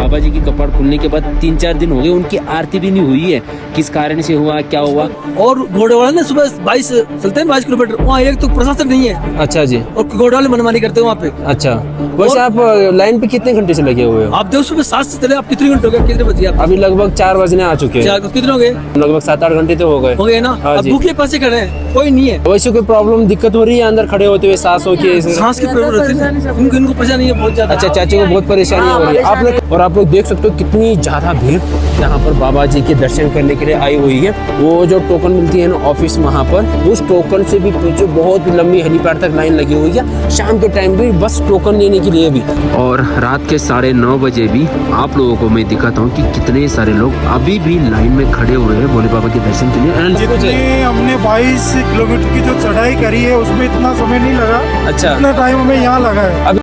बाबा जी की कपाट खुलने के बाद 3-4 दिन हो गए, उनकी आरती भी नहीं हुई है। किस कारण से हुआ, क्या हुआ? और घोड़े वाले ना सुबह 22 चलते हैं 22 किलोमीटर, वहाँ एक तो प्रशासक नहीं है अच्छा जी, और घोड़े वाले मनमानी करते हैं वहाँ पे। अच्छा। वैसे आप लाइन पे कितने घंटे से लगे हुए हो? आप देखो सुबह 7 से चले, आप कितने घंटे हो गए, कितने बजे आप? अभी लगभग 4 बजने आ चुके हैं। कितने हो गए? लगभग 7-8 घंटे तो हो गए ना। हाँ अब जी। भूखे पासे खड़े हैं, कोई नहीं है। वैसे कोई प्रॉब्लम दिक्कत हो रही है अंदर खड़े होते हुए, सांसों की? सांस की प्रॉब्लम रहती है, इनको परेशानी है बहुत ज्यादा। अच्छा, चाची को बहुत परेशानी हो रही है। आप लोग और आप लोग देख सकते हो कितनी ज्यादा भीड़ यहाँ पर बाबा जी के दर्शन करने के लिए आई हुई है। वो जो टोकन मिलती है ना ऑफिस, वहाँ पर उस टोकन से भी पीछे बहुत लंबी हेलीपैड तक लाइन लगी हुई है। शाम के टाइम भी बस टोकन लेने के लिए भी, और रात के 9:30 बजे भी आप लोगों को मैं दिखाता हूँ कि कितने सारे लोग अभी भी लाइन में खड़े हुए हैं भोले बाबा के दर्शन के लिए। जितने हमने 22 किलोमीटर की जो चढ़ाई करी है उसमें इतना समय नहीं लगा। अच्छा, इतना टाइम हमें यहाँ लगा है।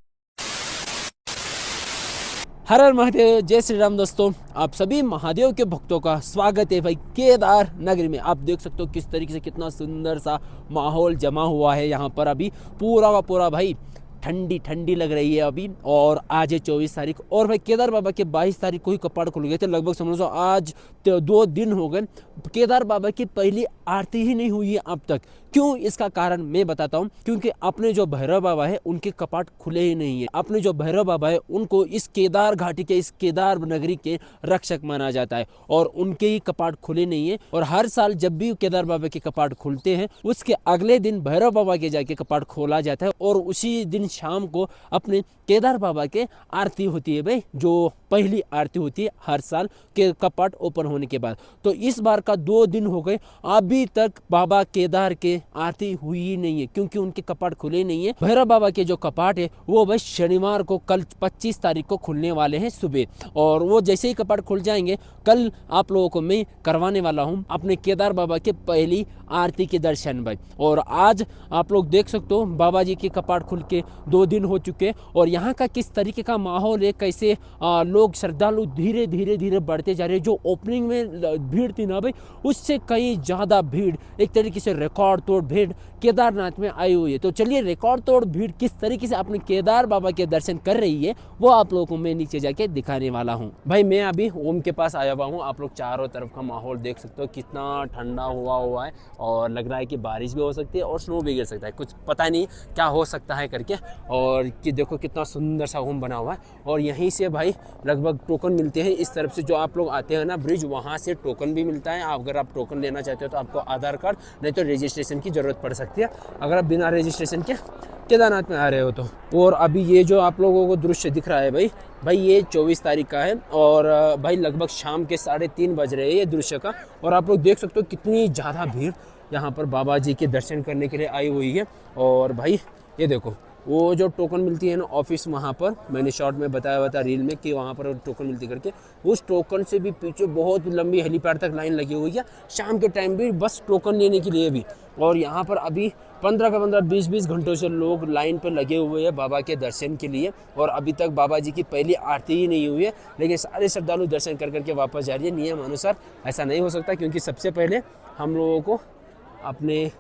हर हर महादेव, जय श्री राम। दोस्तों, आप सभी महादेव के भक्तों का स्वागत है भाई केदार नगरी में। आप देख सकते हो किस तरीके से कितना सुंदर सा माहौल जमा हुआ है यहाँ पर। अभी पूरा का पूरा भाई ठंडी ठंडी लग रही है अभी। और आज है 24 तारीख, और भाई केदार बाबा के 22 तारीख को ही कपाट खुल गए थे। लगभग समझ लो आज 2 दिन हो गए, केदार बाबा की पहली आरती ही नहीं हुई है अब तक। क्यों, इसका कारण मैं बताता हूँ। क्योंकि अपने जो भैरव बाबा है उनके कपाट खुले ही नहीं है। अपने जो भैरव बाबा है उनको इस केदार घाटी के, इस केदार नगरी के रक्षक माना जाता है, और उनके ही कपाट खुले नहीं है। और हर साल जब भी केदार बाबा के कपाट खुलते हैं उसके अगले दिन भैरव बाबा के जाके कपाट खोला जाता है, और उसी दिन शाम को अपने केदार बाबा के आरती होती है भाई, जो पहली आरती होती है हर साल के कपाट ओपन होने के बाद। तो इस बार का 2 दिन हो गए, अभी तक बाबा केदार के आरती हुई ही नहीं है, क्योंकि उनके कपाट खुले नहीं है। भैरव बाबा के जो कपाट है वो भाई शनिवार को, कल 25 तारीख को खुलने वाले हैं सुबह। और वो जैसे ही कपाट खुल जाएंगे, कल आप लोगों को मैं करवाने वाला हूँ अपने केदार बाबा के पहली आरती के दर्शन भाई। और आज आप लोग देख सकते हो बाबा जी के कपाट खुल के 2 दिन हो चुके, और यहाँ का किस तरीके का माहौल है, कैसे लोग श्रद्धालु धीरे धीरे धीरे बढ़ते जा रहे हैं। जो ओपनिंग में भीड़ थी ना भाई, उससे कहीं ज़्यादा भीड़, एक तरीके से रिकॉर्ड तोड़ भीड़ केदारनाथ में आई हुई है। तो चलिए, रिकॉर्ड तोड़ भीड़ किस तरीके से अपने केदार बाबा के दर्शन कर रही है वो आप लोगों को मैं नीचे जाके दिखाने वाला हूँ भाई। मैं अभी ओम के पास आया हुआ हूँ। आप लोग चारों तरफ का माहौल देख सकते हो, कितना ठंडा हुआ है, और लग रहा है कि बारिश भी हो सकती है और स्नो भी गिर सकता है, कुछ पता नहीं क्या हो सकता है करके। और कि देखो कितना सुंदर सा ओम बना हुआ है, और यहीं से भाई लगभग टोकन मिलते हैं। इस तरफ से जो आप लोग आते हैं ना ब्रिज, वहाँ से टोकन भी मिलता है। अगर आप टोकन लेना चाहते हो तो आपको आधार कार्ड नहीं तो रजिस्ट्रेशन की ज़रूरत पड़ सकती है, अगर आप बिना रजिस्ट्रेशन के केदारनाथ में आ रहे हो तो। और अभी ये जो आप लोगों को दृश्य दिख रहा है भाई ये 24 तारीख का है, और भाई लगभग शाम के 3:30 बज रहे हैं ये दृश्य का। और आप लोग देख सकते हो कितनी ज़्यादा भीड़ यहाँ पर बाबा जी के दर्शन करने के लिए आई हुई है। और भाई ये देखो, वो जो टोकन मिलती है ना ऑफिस, वहाँ पर मैंने शॉर्ट में बताया हुआ था रील में कि वहाँ पर टोकन मिलती करके, उस टोकन से भी पीछे बहुत लंबी हेलीपैड तक लाइन लगी हुई है शाम के टाइम भी, बस टोकन लेने के लिए भी। और यहाँ पर अभी 15 20 घंटों से लोग लाइन पर लगे हुए हैं बाबा के दर्शन के लिए, और अभी तक बाबा जी की पहली आरती ही नहीं हुई है। लेकिन सारे श्रद्धालु दर्शन कर करके वापस जा रही है। नियम अनुसार ऐसा नहीं हो सकता, क्योंकि सबसे पहले हम लोगों को अपने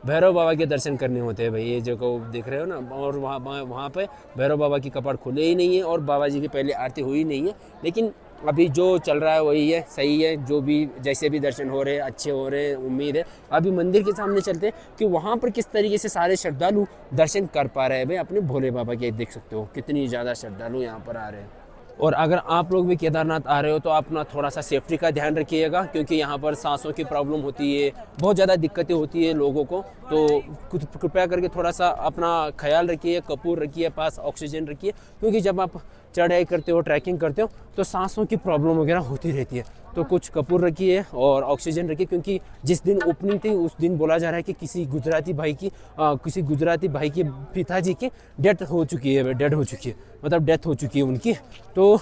भैरव बाबा के दर्शन करने होते हैं भाई। ये जो देख रहे हो ना, और वहाँ पे भैरव बाबा की कपाट खुले ही नहीं है, और बाबा जी की पहले आरती हुई नहीं है। लेकिन अभी जो चल रहा है वही है, सही है। जो भी जैसे भी दर्शन हो रहे हैं अच्छे हो रहे हैं। उम्मीद है अभी मंदिर के सामने चलते हैं कि वहाँ पर किस तरीके से सारे श्रद्धालु दर्शन कर पा रहे हैं भाई अपने भोले बाबा के। देख सकते हो कितनी ज़्यादा श्रद्धालु यहाँ पर आ रहे हैं। और अगर आप लोग भी केदारनाथ आ रहे हो तो अपना थोड़ा सा सेफ्टी का ध्यान रखिएगा, क्योंकि यहाँ पर सांसों की प्रॉब्लम होती है, बहुत ज़्यादा दिक्कतें होती है लोगों को। तो कृपया करके थोड़ा सा अपना ख्याल रखिए, कपूर रखिए पास, ऑक्सीजन रखिए, क्योंकि जब आप चढ़ाई करते हो, ट्रैकिंग करते हो, तो सांसों की प्रॉब्लम वगैरह होती रहती है। तो कुछ कपूर रखिए और ऑक्सीजन रखिए, क्योंकि जिस दिन ओपनिंग थी उस दिन बोला जा रहा है कि किसी गुजराती भाई की पिताजी की डेथ हो चुकी है, डेथ हो चुकी है उनकी। तो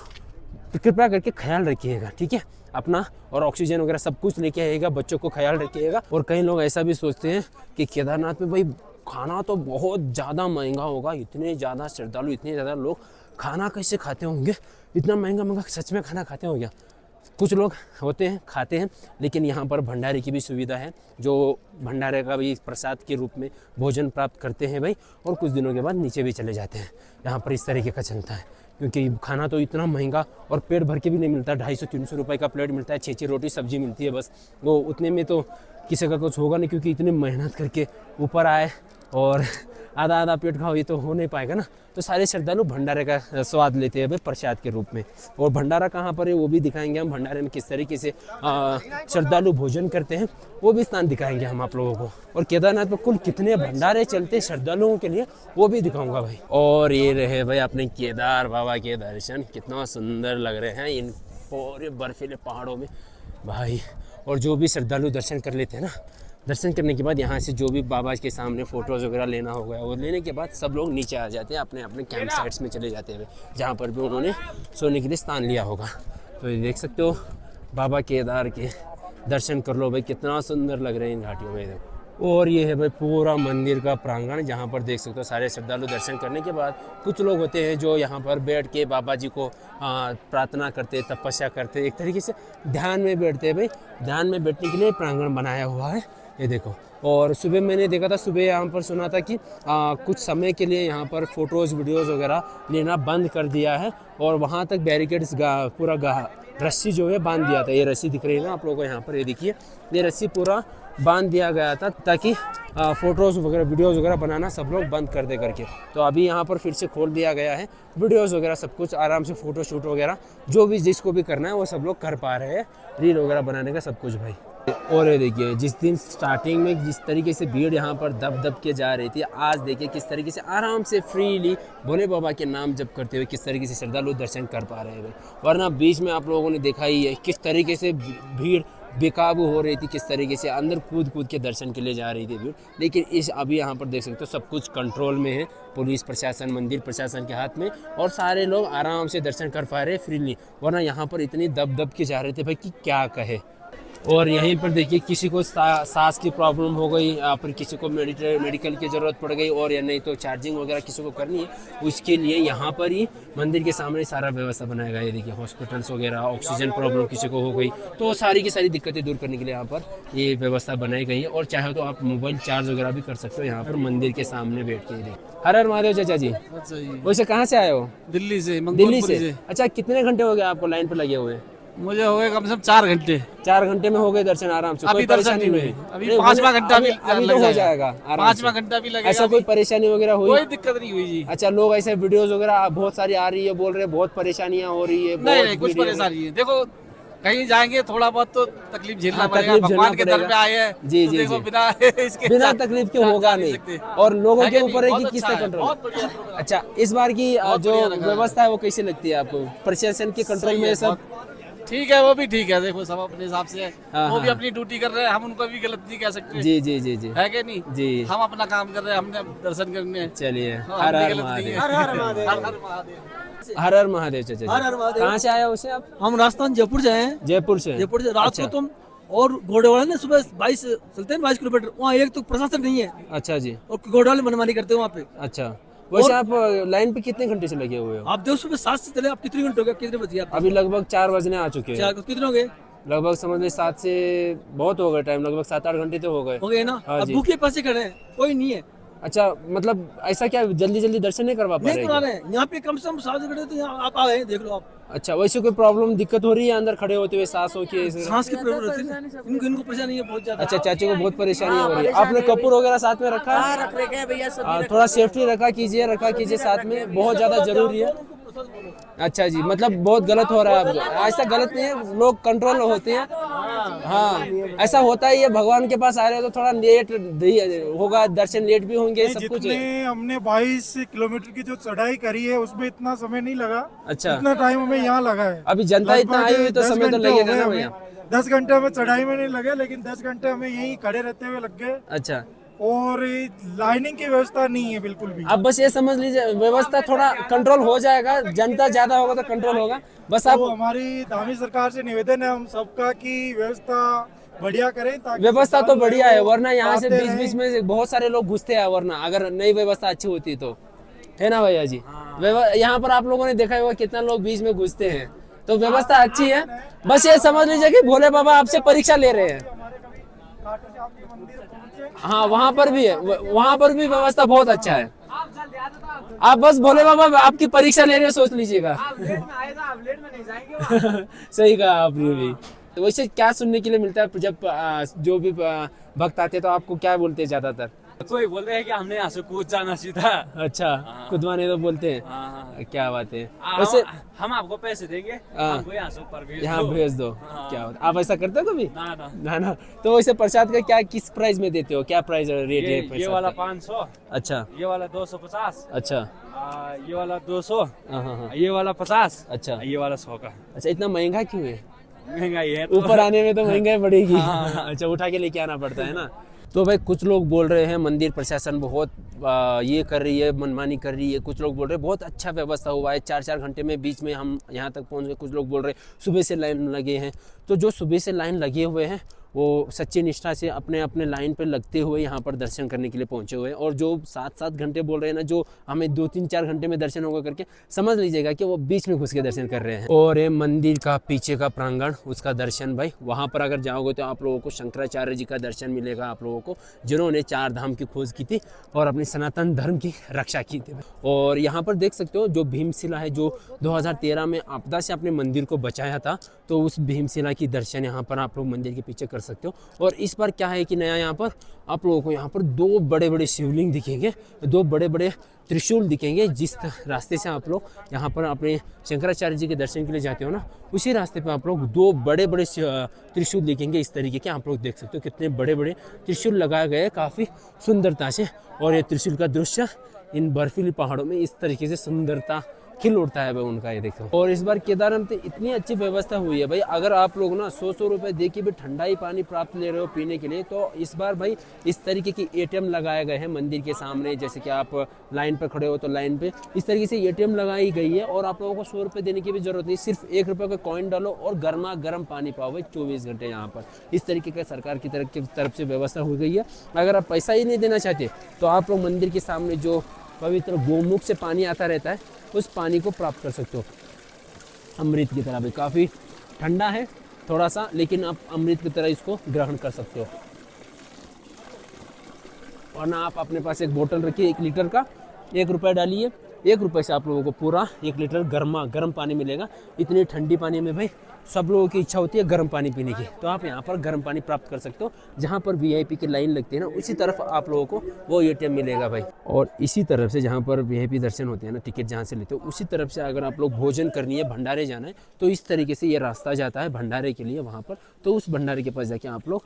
कृपया करके ख्याल रखिएगा, ठीक है अपना, और ऑक्सीजन वगैरह सब कुछ लेके आइएगा, बच्चों को ख्याल रखिएगा। और कई लोग ऐसा भी सोचते हैं कि केदारनाथ में भाई खाना तो बहुत ज़्यादा महंगा होगा, इतने ज़्यादा श्रद्धालु, इतने ज़्यादा लोग खाना कैसे खाते होंगे, इतना महंगा सच में खाना खाते होंगे। कुछ लोग होते हैं खाते हैं, लेकिन यहाँ पर भंडारे की भी सुविधा है, जो भंडारे का भी प्रसाद के रूप में भोजन प्राप्त करते हैं भाई, और कुछ दिनों के बाद नीचे भी चले जाते हैं। यहाँ पर इस तरीके का चलता है, क्योंकि खाना तो इतना महंगा और पेट भर के भी नहीं मिलता। 250-300 रुपये का प्लेट मिलता है, 6 रोटी सब्जी मिलती है, बस वो उतने में तो किसी का कुछ होगा नहीं, क्योंकि इतनी मेहनत करके ऊपर आए और आधा आधा पेट खाओ, ये तो हो नहीं पाएगा ना। तो सारे श्रद्धालु भंडारे का स्वाद लेते हैं भाई प्रसाद के रूप में। और भंडारा कहाँ पर है वो भी दिखाएंगे हम, भंडारे में किस तरीके से श्रद्धालु भोजन करते हैं वो भी स्थान दिखाएंगे हम आप लोगों को। और केदारनाथ में कुल कितने भंडारे चलते हैं श्रद्धालुओं के लिए वो भी दिखाऊंगा भाई। और ये रहे भाई अपने केदार बाबा के दर्शन, कितना सुंदर लग रहे हैं इन पूरे बर्फीले पहाड़ों में भाई। और जो भी श्रद्धालु दर्शन कर लेते हैं ना, दर्शन करने के बाद यहाँ से जो भी बाबा के सामने फ़ोटोज़ वगैरह लेना होगा वो लेने के बाद सब लोग नीचे आ जाते हैं, अपने अपने कैंप साइट्स में चले जाते हैं जहाँ पर भी उन्होंने सोने के लिए स्थान लिया होगा। तो ये देख सकते हो बाबा केदार के दर्शन कर लो भाई, कितना सुंदर लग रहे हैं इन घाटियों में। और ये है भाई पूरा मंदिर का प्रांगण, जहाँ पर देख सकते हो सारे श्रद्धालु दर्शन करने के बाद कुछ लोग होते हैं जो यहाँ पर बैठ के बाबा जी को प्रार्थना करते, तपस्या करते, एक तरीके से ध्यान में बैठते हैं भाई। ध्यान में बैठने के लिए प्रांगण बनाया हुआ है, ये देखो। और सुबह मैंने देखा था, सुबह यहाँ पर सुना था कि कुछ समय के लिए यहाँ पर फ़ोटोज़ वीडियोज़ वगैरह लेना बंद कर दिया है और वहाँ तक बैरिकेड्स पूरा रस्सी जो है बांध दिया था। ये रस्सी दिख रही है ना आप लोगों को यहाँ पर, ये देखिए, ये रस्सी पूरा बांध दिया गया था ताकि फ़ोटोज़ वगैरह वीडियोज़ वगैरह बनाना सब लोग बंद कर दे करके। तो अभी यहाँ पर फिर से खोल दिया गया है, वीडियोज़ वगैरह सब कुछ आराम से फ़ोटो शूट वगैरह जो भी जिसको भी करना है वो सब लोग कर पा रहे हैं, रील वगैरह बनाने का सब कुछ भाई। और ये देखिए जिस दिन स्टार्टिंग में जिस तरीके से भीड़ यहाँ पर दब के जा रही थी, आज देखिए किस तरीके से आराम से फ्रीली भोले बाबा के नाम जप करते हुए किस तरीके से श्रद्धालु दर्शन कर पा रहे हैं भाई। वरना बीच में आप लोगों ने देखा ही है किस तरीके से भीड़ बेकाबू हो रही थी, किस तरीके से अंदर कूद के दर्शन के लिए जा रही थी भीड़। लेकिन इस अभी यहाँ पर देख सकते हो सब कुछ कंट्रोल में है, पुलिस प्रशासन, मंदिर प्रशासन के हाथ में, और सारे लोग आराम से दर्शन कर पा रहे हैं फ्रीली। वरना यहाँ पर इतनी दब के जा रहे थे भाई कि क्या कहे। और यहीं पर देखिए किसी को सांस की प्रॉब्लम हो गई या फिर किसी को मेडिकल की ज़रूरत पड़ गई, और या नहीं तो चार्जिंग वगैरह किसी को करनी है, उसके लिए यहाँ पर ही मंदिर के सामने सारा व्यवस्था बनाया गया है। देखिए हॉस्पिटल्स वगैरह, ऑक्सीजन प्रॉब्लम किसी को हो गई तो सारी की सारी दिक्कतें दूर करने के लिए यहाँ पर ये व्यवस्था बनाई गई है। और चाहे तो आप मोबाइल चार्ज वगैरह भी कर सकते हो यहाँ पर मंदिर के सामने बैठ के। हर हर महादेव चाचा जी। वैसे कहाँ से आए हो? दिल्ली से। दिल्ली से? अच्छा, कितने घंटे हो गए आपको लाइन पर लगे हुए? मुझे हो गए कम से कम 4 घंटे। 4 घंटे में हो गए दर्शन आराम से? अभी दर्शन नहीं हुए, अभी 5वां घंटा भी तो हो जाएगा, 5वां घंटा भी लगेगा। ऐसा कोई परेशानी वगैरह हुई? कोई दिक्कत नहीं हुई जी। अच्छा, लोग ऐसे वीडियोस वगैरह बहुत सारी आ रही है, बोल रहे बहुत परेशानियां हो रही है? नहीं, कुछ परेशानी है। देखो कहीं जाएंगे थोड़ा बहुत तो तकलीफ झेलना पड़ेगा, भगवान के दर पे आए हैं। जी जी, देखो बिना तकलीफ के होगा नहीं, और लोगों के ऊपर है कि किसका कंट्रोल। अच्छा, इस बार की जो व्यवस्था है वो कैसी लगती है आपको? प्रशासन के कंट्रोल में सब ठीक है? वो भी ठीक है, देखो सब अपने हिसाब से है, वो भी अपनी ड्यूटी कर रहे हैं, हम उनको भी गलत नहीं कह सकते। जी जी जी जी, है कि नहीं जी? हम अपना काम कर रहे हैं, हमने दर्शन करने हैं। चलिए, हर हर महादेव। हर हर महादेव। हर हर महादेव चाचा। हर हर महादेव। कहाँ से आए हो उसे आप? हम राजस्थान जयपुर से हैं। जयपुर से? जयपुर से रात को तुम और घोड़ेवाले ने सुबह 22 चलते हैं 22 किलोमीटर, वहाँ एक तो प्रशासन नहीं है। अच्छा जी। और घोड़ेवाले मनमानी करते हैं वहाँ पे। अच्छा, वैसे आप लाइन पे कितने घंटे से लगे हुए हो? आप देखो सुबह 7 से चले, आप कितने घंटे हो गए, कितने बजे? अभी लगभग 4 बजने आ चुके हैं। कितने हो गए? लगभग समझ लीजिए 7 से बहुत हो गए टाइम, लगभग 7-8 घंटे तो हो गए ना। हाँ अब जी। भूखे पैसे खड़े हैं, कोई नहीं है। अच्छा, मतलब ऐसा क्या जल्दी दर्शन नहीं करवा पा रहे? नहीं करा रहे हैं, यहाँ पे कम से कम 7 घंटे तो यहाँ आप आ गए, देख लो आप। अच्छा, वैसे कोई प्रॉब्लम दिक्कत हो रही है अंदर खड़े होते हुए सांसों की? सांस की प्रॉब्लम होती है, इनको परेशानी है बहुत ज्यादा। अच्छा, चाची को बहुत परेशानी हो रही है। आपने कपूर वगैरह साथ में रखा है? रख रखे हैं भैया, थोड़ा सेफ्टी रखा कीजिए साथ में, बहुत ज्यादा जरूरी है। अच्छा जी, मतलब बहुत गलत हो रहा है। ऐसा गलत नहीं है, लोग कंट्रोल होते हैं। हाँ, ऐसा होता ही है, भगवान के पास आ रहे हो तो थोड़ा लेट होगा, दर्शन लेट भी होंगे, सब कुछ है। हमने 22 किलोमीटर की जो चढ़ाई करी है उसमें इतना समय नहीं लगा। अच्छा, इतना टाइम हमें यहाँ लगा है। अभी जनता इतना आई हुई तो समय तो लगेगा ना भैया। 10 घंटे में चढ़ाई में नहीं लगे, लेकिन 10 घंटे हमें यहीं खड़े रहते हुए लग गए। अच्छा, और लाइनिंग की व्यवस्था नहीं है बिल्कुल भी। अब बस ये समझ लीजिए व्यवस्था थोड़ा कंट्रोल हो जाएगा, जनता ज्यादा होगा तो कंट्रोल होगा। बस आप तो हमारी धामी सरकार से निवेदन है हम सबका कि व्यवस्था बढ़िया करें, ताकि व्यवस्था तो बढ़िया है, वरना यहाँ से बीच में बहुत सारे लोग घुसते हैं। वरना अगर नई व्यवस्था अच्छी होती तो, है ना भैया जी? यहाँ पर आप लोगों ने देखा होगा कितना लोग बीच में घुसते हैं। तो व्यवस्था अच्छी है, बस ये समझ लीजिए कि भोले बाबा आपसे परीक्षा ले रहे हैं। हाँ, वहाँ पर भी है, वहाँ पर भी व्यवस्था बहुत अच्छा है। आप बस भोले बाबा आपकी परीक्षा ले रहे हो, सोच लीजिएगा। आप लेट में आएगा, आप लेट में नहीं जाएंगे वहाँ। सही कहा आपने भी। तो वैसे क्या सुनने के लिए मिलता है जब जो भी भक्त आते हैं तो आपको क्या बोलते हैं ज्यादातर? कोई बोल रहे हैं कि हमने यहाँ से कूद जाना सीधा। अच्छा, खुदवाने तो बोलते हैं। हाँ। क्या बात है। वैसे हम आपको पैसे देंगे, हाँ। हमको यहाँ से ऊपर भेज यहाँ दो। भेज दो। हाँ। क्या बात, आप ऐसा करते हो कभी? ना ना, ना ना। तो वैसे प्रसाद का क्या किस प्राइस में देते हो, क्या प्राइस रेट है ये प्रसाद वाला का? 500, अच्छा ये वाला 250, अच्छा। ये वाला 200, हाँ हाँ हाँ। ये वाला 50, अच्छा ये वाला 100 का। अच्छा, इतना महंगा क्यों है? महंगाई है तो। ऊपर आने में तो महंगाई बढ़ेगी। हाँ। अच्छा, उठा के लेके आना पड़ता है ना। तो भाई कुछ लोग बोल रहे हैं मंदिर प्रशासन बहुत ये कर रही है, मनमानी कर रही है। कुछ लोग बोल रहे हैं बहुत अच्छा व्यवस्था हुआ है, 4-4 घंटे में बीच में हम यहाँ तक पहुँच गए। कुछ लोग बोल रहे हैं सुबह से लाइन लगे हैं। तो जो सुबह से लाइन लगे हुए हैं वो सच्ची निष्ठा से अपने अपने लाइन पर लगते हुए यहाँ पर दर्शन करने के लिए पहुँचे हुए हैं। और जो 7-7 घंटे बोल रहे हैं ना, जो हमें 2-3-4 घंटे में दर्शन होगा करके, समझ लीजिएगा कि वो बीच में घुस के दर्शन कर रहे हैं। और ये मंदिर का पीछे का प्रांगण, उसका दर्शन भाई वहाँ पर अगर जाओगे तो आप लोगों को शंकराचार्य जी का दर्शन मिलेगा, आप लोगों को जिन्होंने 4 धाम की खोज की थी और अपनी सनातन धर्म की रक्षा की थी। और यहाँ पर देख सकते हो जो भीमशिला है, जो 2013 में आपदा से अपने मंदिर को बचाया था, तो उस भीमशिला की दर्शन यहाँ पर आप लोग मंदिर के पीछे कर सकते हो। और इस बार क्या है कि नया यहाँ पर आप लोगों को यहाँ पर 2 बड़े बड़े शिवलिंग दिखेंगे, 2 बड़े बड़े त्रिशूल दिखेंगे। जिस रास्ते से आप लोग यहाँ पर अपने शंकराचार्य जी के दर्शन के लिए जाते हो ना, उसी रास्ते पे आप लोग 2 बड़े बड़े त्रिशूल दिखेंगे इस तरीके के। आप लोग देख सकते हो कितने बड़े बड़े त्रिशूल लगाए गए काफ़ी सुंदरता से। और ये त्रिशूल का दृश्य इन बर्फीली पहाड़ों में इस तरीके से सुंदरता खिल उठता है भाई उनका, ये देखो। और इस बार केदारनाथ में इतनी अच्छी व्यवस्था हुई है भाई, अगर आप लोग ना 100 रुपए दे के भी ठंडा ही पानी प्राप्त ले रहे हो पीने के लिए, तो इस बार भाई इस तरीके की ATM लगाए गए हैं मंदिर के सामने। जैसे कि आप लाइन पर खड़े हो तो लाइन पे इस तरीके से ATM लगाई गई है और आप लोगों को 100 रुपये देने की भी जरूरत नहीं, सिर्फ 1 रुपये का कॉइन डालो और गर्मा गर्म पानी पाओ भाई 24 घंटे यहाँ पर। इस तरीके का सरकार की तरफ से व्यवस्था हो गई है। अगर आप पैसा ही नहीं देना चाहते तो आप लोग मंदिर के सामने जो पवित्र गोमुख से पानी आता रहता है, उस पानी को प्राप्त कर सकते हो अमृत की तरह भी। काफ़ी ठंडा है थोड़ा सा, लेकिन आप अमृत की तरह इसको ग्रहण कर सकते हो। और ना आप अपने पास एक बोतल रखिए 1 लीटर का, 1 रुपये डालिए, 1 रुपये से आप लोगों को पूरा 1 लीटर गर्म पानी मिलेगा। इतनी ठंडी पानी में भाई सब लोगों की इच्छा होती है गर्म पानी पीने की, तो आप यहाँ पर गर्म पानी प्राप्त कर सकते हो। जहाँ पर VIP की लाइन लगती है ना, उसी तरफ आप लोगों को वो ATM मिलेगा भाई। और इसी तरफ से जहाँ पर VIP दर्शन होते हैं ना, टिकट जहाँ से लेते हो, उसी तरफ से अगर आप लोग भोजन करनी है, भंडारे जाना है, तो इस तरीके से ये रास्ता जाता है भंडारे के लिए वहाँ पर। तो उस भंडारे के पास जाके आप लोग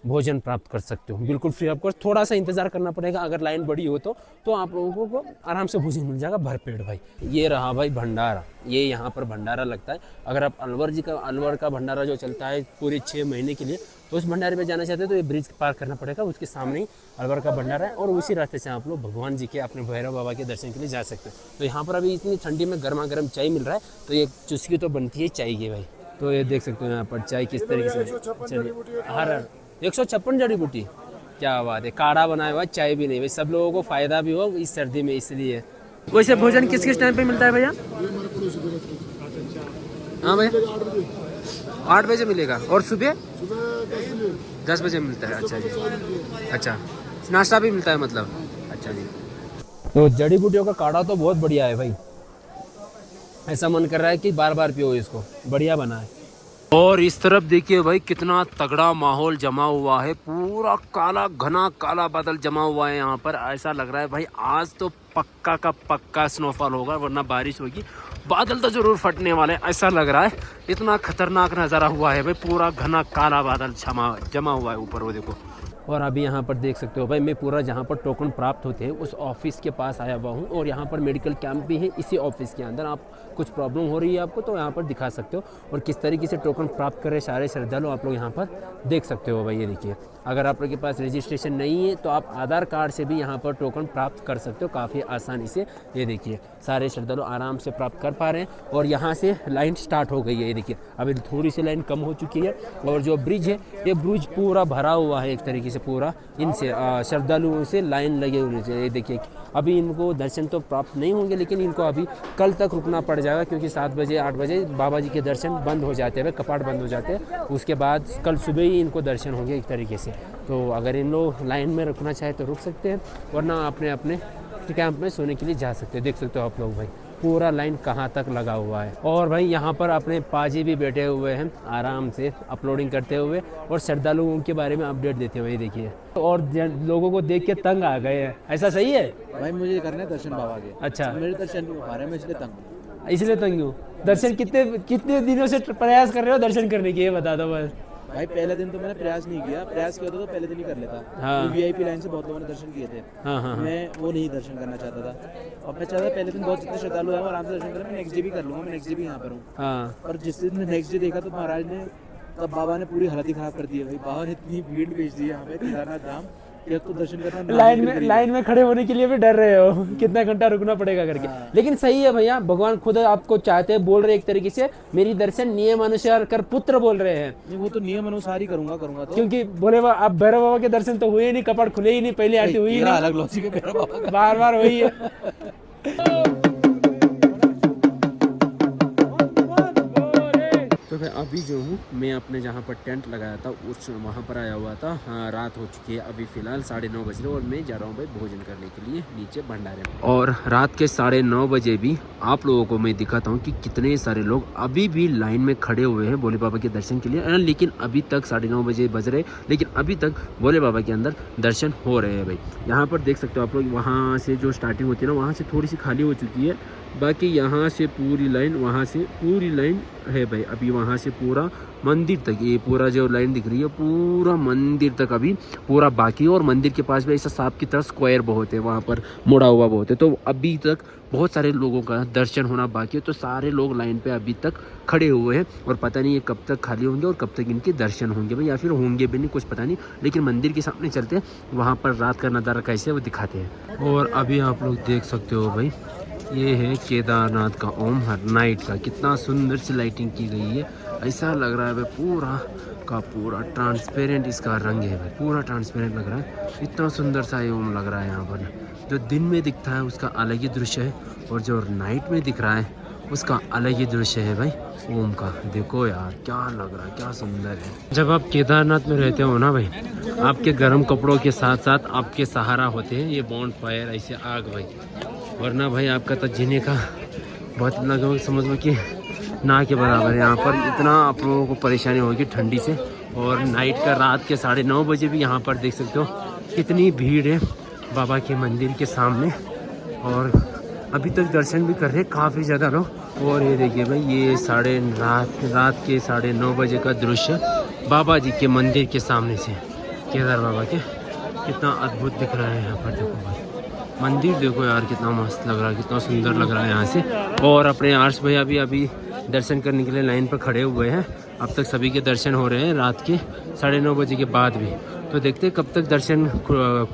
भोजन प्राप्त कर सकते हो बिल्कुल फ्री ऑफ कॉस्ट। थोड़ा सा इंतजार करना पड़ेगा, अगर लाइन बड़ी हो तो आप लोगों को आराम से भोजन मिल जाएगा भरपेट भाई। ये रहा भाई भंडारा, ये यहाँ पर भंडारा लगता है। अगर आप अलवर का भंडारा जो चलता है पूरे 6 महीने के लिए, तो उस भंडारे में जाना चाहते हैं तो ये ब्रिज पार करना पड़ेगा, उसके सामने ही अलवर का भंडारा है। और उसी रास्ते से आप लोग भगवान जी के, अपने भैरव बाबा के दर्शन के लिए जा सकते हैं। तो यहाँ पर अभी इतनी ठंडी में गर्मा गर्म चाय मिल रहा है, तो ये चुस्की तो बनती है चाय की भाई। तो ये देख सकते हो यहाँ पर चाय किस तरीके से। चलिए, हर 156 जड़ी बूटी, क्या बात है। काढ़ा बनाया हुआ, चाय भी नहीं भाई, सब लोगों को फ़ायदा भी हो इस सर्दी में, इसलिए। वैसे भोजन किस किस टाइम पे मिलता है भैया? हाँ भैया 8 बजे मिलेगा और सुबह 10 बजे मिलता है। अच्छा जी, अच्छा नाश्ता भी मिलता है मतलब। अच्छा जी, तो जड़ी बूटियों का काढ़ा तो बहुत बढ़िया है भाई, ऐसा मन कर रहा है कि बार बार पियो इसको, बढ़िया बना है। और इस तरफ देखिए भाई कितना तगड़ा माहौल जमा हुआ है, पूरा काला घना काला बादल जमा हुआ है यहाँ पर। ऐसा लग रहा है भाई आज तो पक्का का पक्का स्नोफॉल होगा, वरना बारिश होगी। बादल तो जरूर फटने वाले, ऐसा लग रहा है। इतना खतरनाक नज़ारा हुआ है भाई, पूरा घना काला बादल जमा हुआ है ऊपर, वो देखो। और अभी यहाँ पर देख सकते हो भाई, मैं पूरा जहाँ पर टोकन प्राप्त होते हैं उस ऑफिस के पास आया हुआ हूँ। और यहाँ पर मेडिकल कैंप भी है इसी ऑफिस के अंदर। आप कुछ प्रॉब्लम हो रही है आपको तो यहाँ पर दिखा सकते हो, और किस तरीके से टोकन प्राप्त करें सारे श्रद्धालु आप लोग यहाँ पर देख सकते हो भाई। ये देखिए, अगर आप लोग के पास रजिस्ट्रेशन नहीं है तो आप आधार कार्ड से भी यहाँ पर टोकन प्राप्त कर सकते हो काफ़ी आसानी से। ये देखिए सारे श्रद्धालु आराम से प्राप्त कर पा रहे हैं। और यहाँ से लाइन स्टार्ट हो गई है, ये देखिए अभी थोड़ी सी लाइन कम हो चुकी है। और जो ब्रिज है, ये ब्रिज पूरा भरा हुआ है एक तरीके से, पूरा इनसे श्रद्धालुओं से लाइन लगे हुए से। ये देखिए अभी इनको दर्शन तो प्राप्त नहीं होंगे, लेकिन इनको अभी कल तक रुकना पड़ जाएगा, क्योंकि 7 बजे 8 बजे बाबा जी के दर्शन बंद हो जाते हैं, कपाट बंद हो जाते हैं। उसके बाद कल सुबह ही इनको दर्शन होंगे एक तरीके से। तो अगर इन लोग लाइन में रुकना चाहे तो रुक सकते हैं, वरना अपने अपने भक्त कैंप में सोने के लिए जा सकते हैं। देख सकते हो आप लोग भाई पूरा लाइन कहाँ तक लगा हुआ है। और भाई यहाँ पर अपने पाजी भी बैठे हुए हैं आराम से अपलोडिंग करते हुए और श्रद्धालुओं के बारे में अपडेट देते हुए देखिए। और लोगों को देख के तंग आ गए हैं, ऐसा सही है भाई? मुझे करने दर्शन बाबा के। अच्छा, मेरे दर्शन नहीं हो पा रहे, मैं इसलिए तंग हूँ। इसलिए तंग हूँ। दर्शन कितने दिनों से प्रयास कर रहे हो दर्शन करने की, ये बता दो बस। भाई पहले दिन तो मैंने प्रयास नहीं किया, प्रयास किया तो पहले दिन ही कर लेता। हाँ। वीआईपी लाइन से बहुत लोगों ने दर्शन किए थे। हाँ। मैं वो नहीं दर्शन करना चाहता था। और मैं चाहता था पहले दिन बहुत जितने श्रद्धालु हैं आराम से दर्शन करें, मैं नेक्स्ट डे भी कर लूँगा, मैं नेक्स्ट डे भी यहाँ पर हूँ। हाँ। और जिस दिन नेक्स्ट डे देखा तो महाराज ने, तब बाबा ने पूरी हालत ही खराब कर दी है भाई। बाबा ने इतनी भीड़ भेज दी है यहाँ पे केदारनाथ धाम, तो दर्शन करना लाइन में खड़े होने के लिए भी डर रहे हो, कितना घंटा रुकना पड़ेगा करके। लेकिन सही है भैया, भगवान खुद आपको चाहते हैं, बोल रहे एक तरीके से मेरी दर्शन नियम अनुसार कर पुत्र बोल रहे हैं। नहीं, वो तो नियम अनुसार ही करूंगा तो। क्योंकि बोले आप भैरव बाबा के दर्शन तो हुए नहीं, कपाट खुले ही नहीं, पहले आरती हुई ही नहीं, अलग लॉजिक है भैरव बाबा का। बार वही है। तो मैं अभी जो हूँ मैं अपने जहाँ पर टेंट लगाया था उस वहाँ पर आया हुआ था। हाँ, रात हो चुकी है, अभी फ़िलहाल 9:30 बज रहे और मैं जा रहा हूँ भाई भोजन करने के लिए नीचे भंडारे में। और रात के 9:30 बजे भी आप लोगों को मैं दिखाता हूँ कि कितने सारे लोग अभी भी लाइन में खड़े हुए हैं भोले बाबा के दर्शन के लिए। लेकिन अभी तक 9:30 बजे बज रहे, लेकिन अभी तक भोले बाबा के अंदर दर्शन हो रहे हैं भाई। यहाँ पर देख सकते हो आप लोग, वहाँ से जो स्टार्टिंग होती है ना, वहाँ से थोड़ी सी खाली हो चुकी है, बाकी यहाँ से पूरी लाइन, वहाँ से पूरी लाइन है भाई। अभी वहाँ से पूरा मंदिर तक, ये पूरा जो लाइन दिख रही है पूरा मंदिर तक अभी पूरा बाकी है। और मंदिर के पास भी ऐसा सांप की तरह स्क्वायर बहुत है, वहाँ पर मुड़ा हुआ बहुत है। तो अभी तक बहुत सारे लोगों का दर्शन होना बाकी है। तो सारे लोग लाइन पे अभी तक खड़े हुए हैं और पता नहीं ये कब तक खाली होंगे और कब तक इनके दर्शन होंगे भाई, या फिर होंगे भी नहीं, कुछ पता नहीं। लेकिन मंदिर के सामने चलते हैं, वहाँ पर रात का नज़ारा कैसे है वो दिखाते हैं। और अभी आप लोग देख सकते हो भाई, ये है केदारनाथ का ओम हर नाइट का, कितना सुंदर सी लाइटिंग की गई है। ऐसा लग रहा है भाई पूरा का पूरा ट्रांसपेरेंट इसका रंग है भाई, पूरा ट्रांसपेरेंट लग रहा है। इतना सुंदर सा ये ओम लग रहा है। यहाँ पर जो दिन में दिखता है उसका अलग ही दृश्य है और जो नाइट में दिख रहा है उसका अलग ही दृश्य है भाई ओम का। देखो यार क्या लग रहा है, क्या सुंदर है। जब आप केदारनाथ में रहते हो ना भाई, आपके गर्म कपड़ों के साथ साथ आपके सहारा होते हैं ये बॉन्ड फायर, ऐसे आग भाई। वरना भाई आपका तो जीने का बहुत लगा, समझ लो कि ना के बराबर है। यहाँ पर इतना आप लोगों को परेशानी होगी ठंडी से। और नाइट का रात के 9:30 बजे भी यहाँ पर देख सकते हो कितनी भीड़ है बाबा के मंदिर के सामने। और अभी तक दर्शन भी कर रहे हैं काफ़ी ज़्यादा लोग। और ये देखिए भाई, ये रात के 9:30 बजे का दृश्य बाबा जी के मंदिर के सामने से, केदार बाबा के, कितना अद्भुत दिख रहा है। यहाँ पर देखो भाई मंदिर, देखो यार कितना मस्त लग रहा है, कितना सुंदर लग रहा है यहाँ से। और अपने आर्ष भैया भी अभी दर्शन करने के लिए लाइन पर खड़े हुए हैं। अब तक सभी के दर्शन हो रहे हैं रात के 9:30 बजे के बाद भी। तो देखते हैं कब तक दर्शन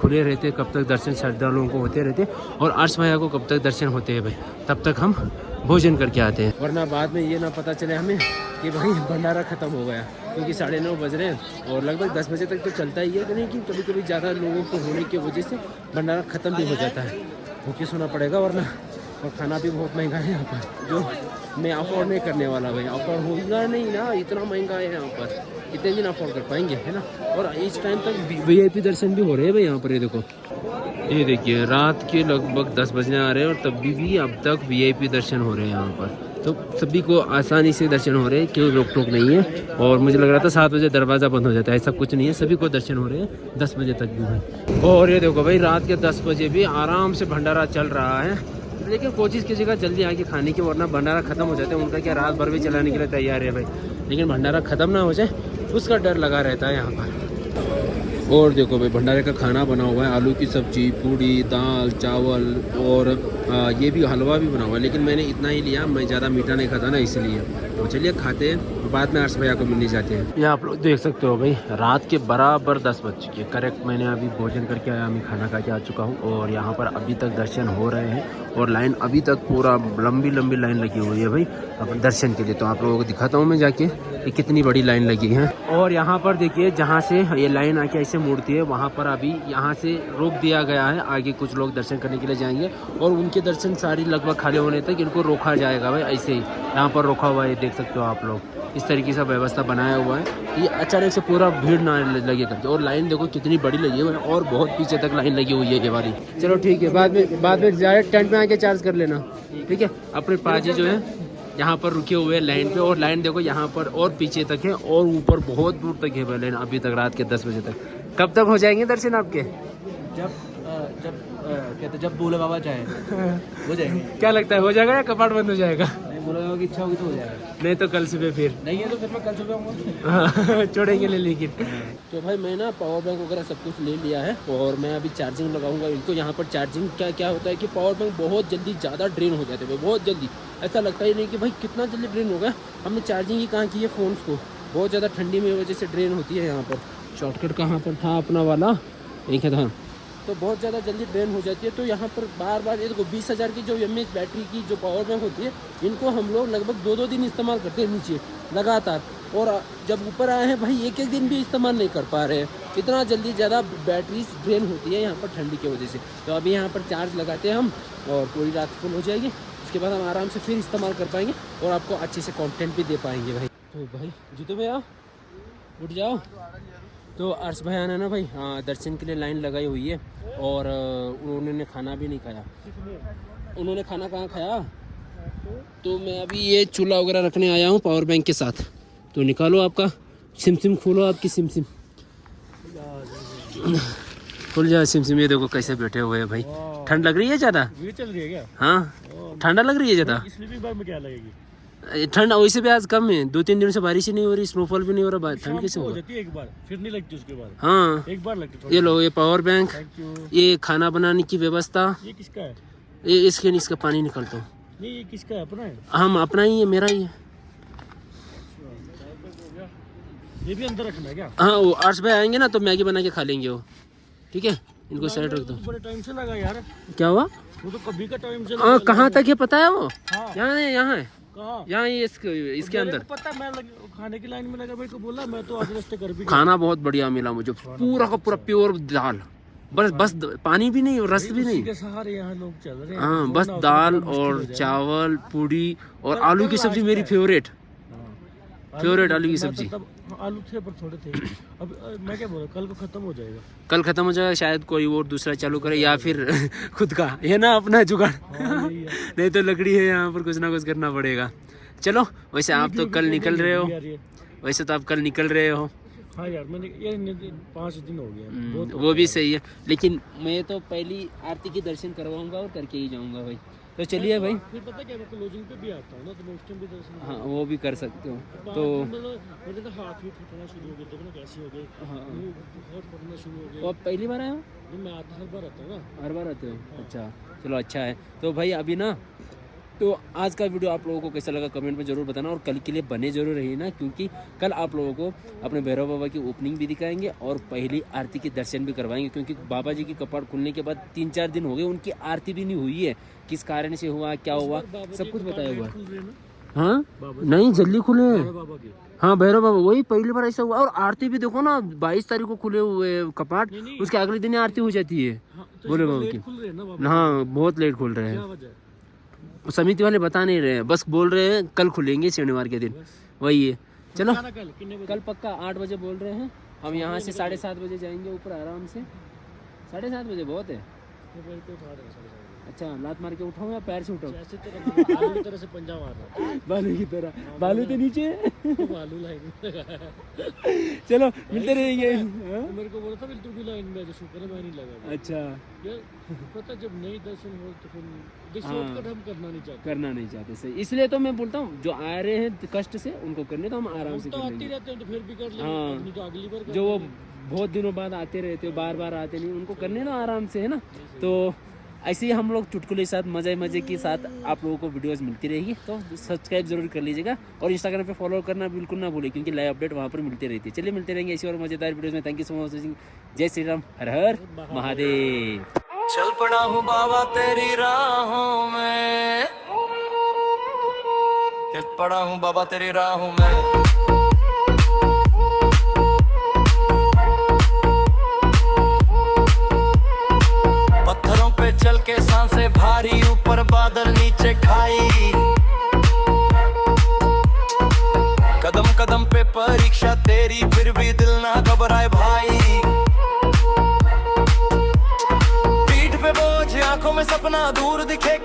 खुले रहते, कब तक दर्शन श्रद्धालुओं को होते रहते और आर्ष भैया को कब तक दर्शन होते हैं भाई। तब तक हम भोजन करके आते हैं, वरना बाद में ये ना पता चले हमें कि भाई भंडारा ख़त्म हो गया। क्योंकि 9:30 बज रहे हैं और लगभग 10 बजे तक तो चलता ही है, लेकिन कभी कभी ज़्यादा लोगों को होने की वजह से भंडारा ख़त्म भी हो जाता है। भूखे सोना पड़ेगा वरना। और खाना भी बहुत महंगा है यहाँ पर, जो मैं अफोर्ड नहीं करने वाला भाई। अफोर्ड होगा नहीं ना, इतना महंगा है यहाँ पर, कितने दिन अफोर्ड कर पाएंगे, है ना। और इस टाइम तक VIP दर्शन भी हो रहे हैं भाई यहाँ पर। ये देखो, ये देखिए रात के लगभग 10 बजने आ रहे हैं और तब भी अब तक VIP दर्शन हो रहे हैं यहाँ पर। तो सभी को आसानी से दर्शन हो रहे हैं, कोई रोक टोक नहीं है। और मुझे लग रहा था 7 बजे दरवाज़ा बंद हो जाता है, ऐसा कुछ नहीं है, सभी को दर्शन हो रहे हैं 10 बजे तक भी भाई। और ये देखो भाई, रात के 10 बजे भी आराम से भंडारा चल रहा है। लेकिन कोशिश कीजिएगा जल्दी आके खाने की, वरना भंडारा ख़त्म हो जाता है। उनका क्या रात भर भी चलाने के लिए तैयार है भाई, लेकिन भंडारा ख़त्म ना हो जाए उसका डर लगा रहता है यहाँ पर। और देखो भाई, भंडारे का खाना बना हुआ है, आलू की सब्जी, पूड़ी, दाल, चावल और ये भी हलवा भी बना हुआ है। लेकिन मैंने इतना ही लिया, मैं ज़्यादा मीठा नहीं खाता ना, इसलिए। तो चलिए खाते हैं, बाद में आर्ष भैया को मिलने जाते हैं। ये आप लोग देख सकते हो भाई, रात के बराबर 10 बज चुकी है करेक्ट। मैंने अभी भोजन करके आया, मैं खाना खा के आ चुका हूँ। और यहाँ पर अभी तक दर्शन हो रहे हैं और लाइन अभी तक पूरा लंबी लाइन लगी हुई है भाई अब दर्शन के लिए। तो आप लोगों को दिखाता हूँ मैं जाके कि कितनी बड़ी लाइन लगी है। और यहाँ पर देखिए, जहाँ से ये लाइन आके ऐसे मुड़ती है, वहाँ पर अभी यहाँ से रोक दिया गया है। आगे कुछ लोग दर्शन करने के लिए जाएंगे और उनके दर्शन सारी लगभग खाली होने तक इनको रोका जाएगा भाई। ऐसे ही यहाँ पर रोका हुआ है, देख सकते हो आप लोग। इस तरीके से व्यवस्था बनाया हुआ है, ये अचानक से पूरा भीड़ ना लगे करके। और लाइन देखो कितनी बड़ी लगी हुई है और बहुत पीछे तक लाइन लगी हुई है ये वाली। चलो ठीक है, बाद में जाए टेंट में आके चार्ज कर लेना, ठीक है। अपने पाजी जो है यहाँ पर रुके हुए हैं लाइन पे, और लाइन देखो यहाँ पर और पीछे तक है और ऊपर बहुत दूर तक है लाइन अभी तक, रात के 10 बजे तक। कब तक हो जाएंगे दर्शन आपके? जब भोले बाबा चाहे हो जाएंगे। क्या लगता है हो जाएगा या कपाट बंद हो जाएगा? नहीं, भोले बाबा की इच्छा होगी तो हो जाएगा, नहीं तो कल सुबह फिर नहीं है तो फिर मैं कल सुबह आऊँगा। छोड़ेंगे ले। लेकिन तो भाई मैं ना पावर बैंक वगैरह सब कुछ ले लिया है और मैं अभी चार्जिंग लगाऊंगा इनको। यहाँ पर चार्जिंग क्या होता है कि पावर बैंक बहुत जल्दी ज़्यादा ड्रेन हो जाते हैं, बहुत जल्दी। ऐसा लगता ही नहीं कि भाई कितना जल्दी ड्रेन होगा। हमने चार्जिंग ही कहाँ की है फ़ोन्स को, बहुत ज़्यादा ठंडी में वजह से ड्रेन होती है यहाँ पर। शॉर्टकट कहाँ पर था अपना वाला, एक है था, तो बहुत ज़्यादा जल्दी ड्रेन हो जाती है। तो यहाँ पर बार ये देखो 20,000 की जो mAh बैटरी की जो पावर बैंक होती है, इनको हम लोग लगभग 2 दिन इस्तेमाल करते हैं नीचे लगातार। और जब ऊपर आए हैं भाई एक दिन भी इस्तेमाल नहीं कर पा रहे हैं, इतना जल्दी ज़्यादा बैटरी ड्रेन होती है यहाँ पर ठंडी की वजह से। तो अभी यहाँ पर चार्ज लगाते हैं हम और पूरी रात फुल हो जाएगी। उसके बाद हम आराम से फिर इस्तेमाल कर पाएंगे और आपको अच्छे से कॉन्टेंट भी दे पाएंगे भाई। तो भाई जीतो भैया उठ जाओ। तो अर्श भैया ने ना भाई दर्शन के लिए लाइन लगाई हुई है और उन्होंने खाना भी नहीं खाया। उन्होंने खाना कहाँ खाया? तो मैं अभी ये चूल्हा वगैरह रखने आया हूँ पावर बैंक के साथ। तो निकालो आपका सिम खोलो, आपकी सिम खुल जाए सिम। ये देखो कैसे बैठे हुए हैं भाई। ठंड लग रही है ज़्यादा? चल रही है क्या? हाँ ठंडा लग रही है ज़्यादा। स्लीपिंग बैग में क्या लगेगी? ठंड वैसे भी आज कम है, 2-3 दिन से बारिश ही नहीं हो रही, स्नोफॉल भी नहीं हो रहा, ठंड कैसे हो जाती है एक बार, फिर नहीं लगती उसके बाद। हाँ एक बार लगती। ये लो ये पावर बैंक, ये खाना बनाने की व्यवस्था। ये किसका है? ये इसका पानी निकलता हूँ। नहीं ये किसका है? अपना है? हम अपना ही है, मेरा ही है। ये भी अंदर रखना है क्या? हाँ वो अर्श भाई आएंगे ना तो मैगी बना के खा लेंगे वो, ठीक है। इनको साइड रख दो। बड़े टाइम से लगा यार। क्या हुआ? वो तो कभी का टाइम से। हाँ कहाँ तक है पता है वो? हाँ। यहाँ है कहाँ? यहाँ ये इसके अंदर। पता मैं खाने की लाइन में लगा, मेरे को बोला, मैं तो आज रास्ते कर भी। खाना बहुत बढ़िया मिला मुझे, पूरा का पूरा प्योर दाल, बस पानी भी नहीं, रस भी नहीं। सहारे यहाँ लोग चल रहे हैं। हाँ बस दाल और चावल पूड़ी और आलू की सब्जी मेरी फेवरेट आलू की सब्जी। आलू थे पर थोड़े थे। अब मैं क्या बोल रहा, कल को खत्म हो जाएगा। कल खत्म हो जाएगा, शायद कोई और दूसरा चालू करे या फिर खुद का ये ना अपना जुगाड़। नहीं तो लकड़ी है यहाँ पर, कुछ ना कुछ करना पड़ेगा। चलो वैसे आप तो कल निकल रहे हो, वैसे तो आप कल निकल रहे हो। हाँ यार मैंने ये 5 दिन हो गया। वो भी सही है, लेकिन मैं तो पहली आरती की दर्शन करवाऊंगा और करके ही जाऊंगा भाई। तो चलिए भाई। फिर पता क्या, मैं क्लोजिंग पे भी आता हूँ ना, तो मैं उस टाइम भी दर्शन। हाँ वो भी कर सकते हो। तो मेरे तो हाथ भी फटना शुरू हो गए, देखो ना कैसे हो गए। हाँ बहुत फटना शुरू हो गए। तो आप पहली बार आए हो? मैं आता हर बार आता हूँ ना। हर बार आते हो? अच्छा चलो अच्छा है। तो भाई अभी ना तो आज का वीडियो आप लोगों को कैसा लगा कमेंट में ज़रूर बताना और कल के लिए बने जरूर रहिए ना, क्योंकि कल आप लोगों को अपने भैरव बाबा की ओपनिंग भी दिखाएंगे और पहली आरती के दर्शन भी करवाएंगे। क्योंकि बाबा जी की कपाट खुलने के बाद 3-4 दिन हो गए, उनकी आरती भी नहीं हुई है। किस कारण से हुआ, क्या हुआ, सब कुछ बताया हुआ। हाँ नहीं जल्दी खुले हैं। हाँ भैरव बाबा वही पहली बार ऐसा हुआ। और आरती भी देखो ना 22 तारीख को खुले हुए कपाट, उसके अगले दिन आरती हो जाती है भोले बाबा की। हाँ बहुत लेट खुल रहे हैं, समिति वाले बता नहीं रहे हैं, बस बोल रहे हैं कल खुलेंगे शनिवार के दिन, वही है। चलो कल पक्का 8 बजे बोल रहे हैं। हम यहाँ से 7:30 बजे जाएंगे ऊपर आराम से। 7:30 बजे बहुत है। अच्छा लात मार के उठाऊं या पैर से उठाऊं? बालू की तरह से पंजा मार रहा। बालू की तरह? बालू तो नीचे बालू लाइन में। चलो मिलते रहेंगे। मेरे को बोला था तू भी लाइन में, शुक्र है मैं नहीं लगा। अच्छा यार पता जब नहीं दर्शन हो तो फिर शॉर्टकट हम करना नहीं चाहते। सही, इसलिए तो मैं बोलता हूँ जो आ रहे हैं कष्ट से उनको करने तो हम आराम से तो कर आते लेंगे। रहते हैं तो फिर भी कर लेंगे। हाँ तो अगली बार जो वो बहुत दिनों बाद आते रहते हो, बार आते नहीं, उनको करने ना आराम से, है ना। तो ऐसे ही हम लोग चुटकुले के साथ मज़े के साथ आप लोगों को वीडियोस मिलती रहेगी। तो सब्सक्राइब जरूर कर लीजिएगा और इंस्टाग्राम पे फॉलो करना बिल्कुल ना भूलें, क्योंकि लाइव अपडेट वहाँ पर मिलती रहती है। चलिए मिलते रहेंगे ऐसी और मज़ेदार वीडियोस में। Thank you so much watching. जय श्री राम, हर हर महादेव। चल पड़ा हूँ बाबा तेरी राहों में, चल पड़ा हूँ बाबा तेरी राहों में। पत्थरों पे चल के सांसें भारी, ऊपर बादल नीचे खाई, कदम परीक्षा तेरी, फिर भी दिल ना घबराए भाई। पीठ पे बोझ, आंखों में सपना दूर दिखे